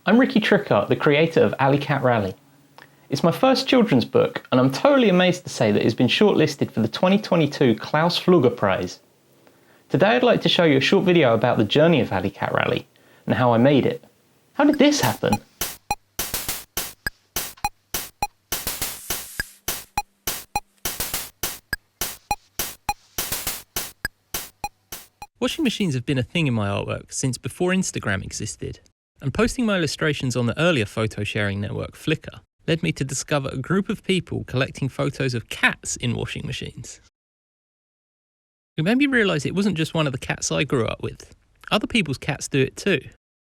I'm Trickartt, the creator of Alley Cat Rally. It's my first children's book, and I'm totally amazed to say that it's been shortlisted for the 2022 Klaus Flugger Prize. Today I'd like to show you a short video about the journey of Alley Cat Rally and how I made it. How did this happen? Washing machines have been a thing in my artwork since before Instagram existed, and posting my illustrations on the earlier photo sharing network Flickr led me to discover a group of people collecting photos of cats in washing machines. It made me realise it wasn't just one of the cats I grew up with. Other people's cats do it too,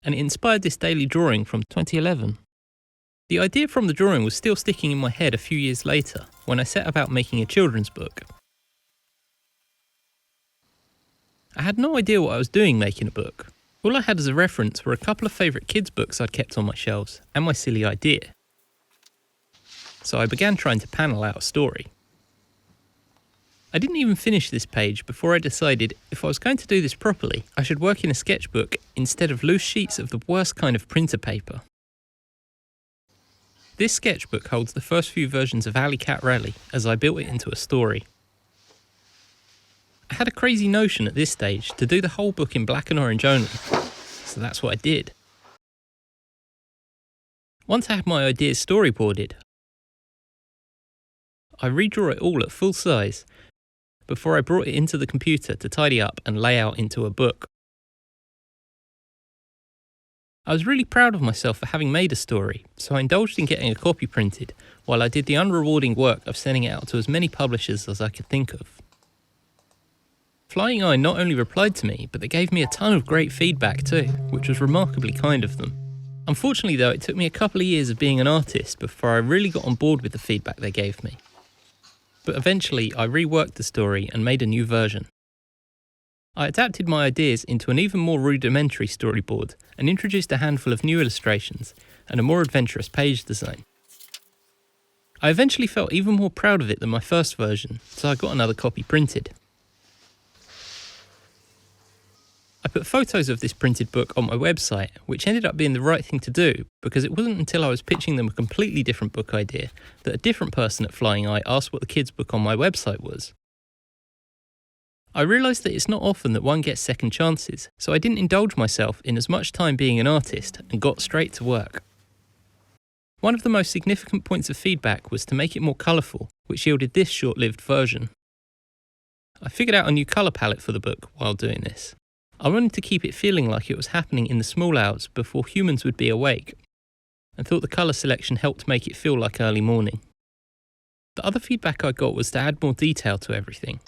and it inspired this daily drawing from 2011. The idea from the drawing was still sticking in my head a few years later when I set about making a children's book. I had no idea what I was doing making a book. All I had as a reference were a couple of favourite kids' books I'd kept on my shelves, and my silly idea. So I began trying to panel out a story. I didn't even finish this page before I decided if I was going to do this properly, I should work in a sketchbook instead of loose sheets of the worst kind of printer paper. This sketchbook holds the first few versions of Alley Cat Rally as I built it into a story. I had a crazy notion at this stage to do the whole book in black and orange only, so that's what I did. Once I had my ideas storyboarded, I redraw it all at full size before I brought it into the computer to tidy up and lay out into a book. I was really proud of myself for having made a story, so I indulged in getting a copy printed while I did the unrewarding work of sending it out to as many publishers as I could think of. Flying Eye not only replied to me, but they gave me a ton of great feedback too, which was remarkably kind of them. Unfortunately though, it took me a couple of years of being an artist before I really got on board with the feedback they gave me. But eventually I reworked the story and made a new version. I adapted my ideas into an even more rudimentary storyboard and introduced a handful of new illustrations and a more adventurous page design. I eventually felt even more proud of it than my first version, so I got another copy printed. I put photos of this printed book on my website, which ended up being the right thing to do because it wasn't until I was pitching them a completely different book idea that a different person at Flying Eye asked what the kids' book on my website was. I realised that it's not often that one gets second chances, so I didn't indulge myself in as much time being an artist and got straight to work. One of the most significant points of feedback was to make it more colourful, which yielded this short-lived version. I figured out a new colour palette for the book while doing this. I wanted to keep it feeling like it was happening in the small hours before humans would be awake, and thought the colour selection helped make it feel like early morning. The other feedback I got was to add more detail to everything.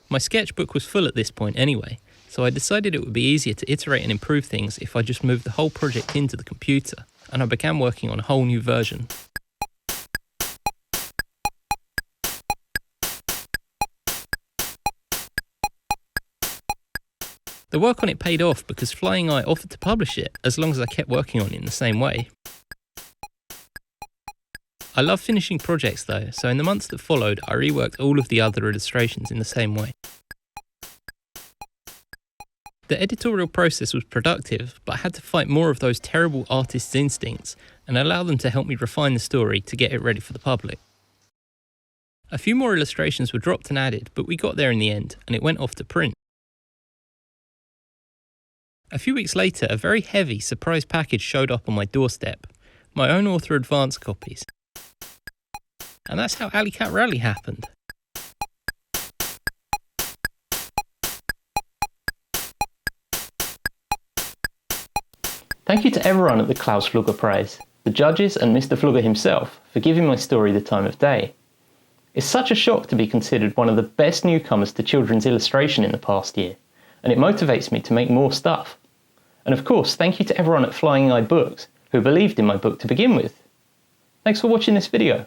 My sketchbook was full at this point anyway, so I decided it would be easier to iterate and improve things if I just moved the whole project into the computer, and I began working on a whole new version. The work on it paid off because Flying Eye offered to publish it as long as I kept working on it in the same way. I love finishing projects though, so in the months that followed I reworked all of the other illustrations in the same way. The editorial process was productive, but I had to fight more of those terrible artist's instincts and allow them to help me refine the story to get it ready for the public. A few more illustrations were dropped and added, but we got there in the end and it went off to print. A few weeks later, a very heavy surprise package showed up on my doorstep, my own author advance copies. And that's how Alley Cat Rally happened. Thank you to everyone at the Klaus Flugger Prize, the judges and Mr. Flugger himself for giving my story the time of day. It's such a shock to be considered one of the best newcomers to children's illustration in the past year, and it motivates me to make more stuff. And of course, thank you to everyone at Flying Eye Books who believed in my book to begin with. Thanks for watching this video.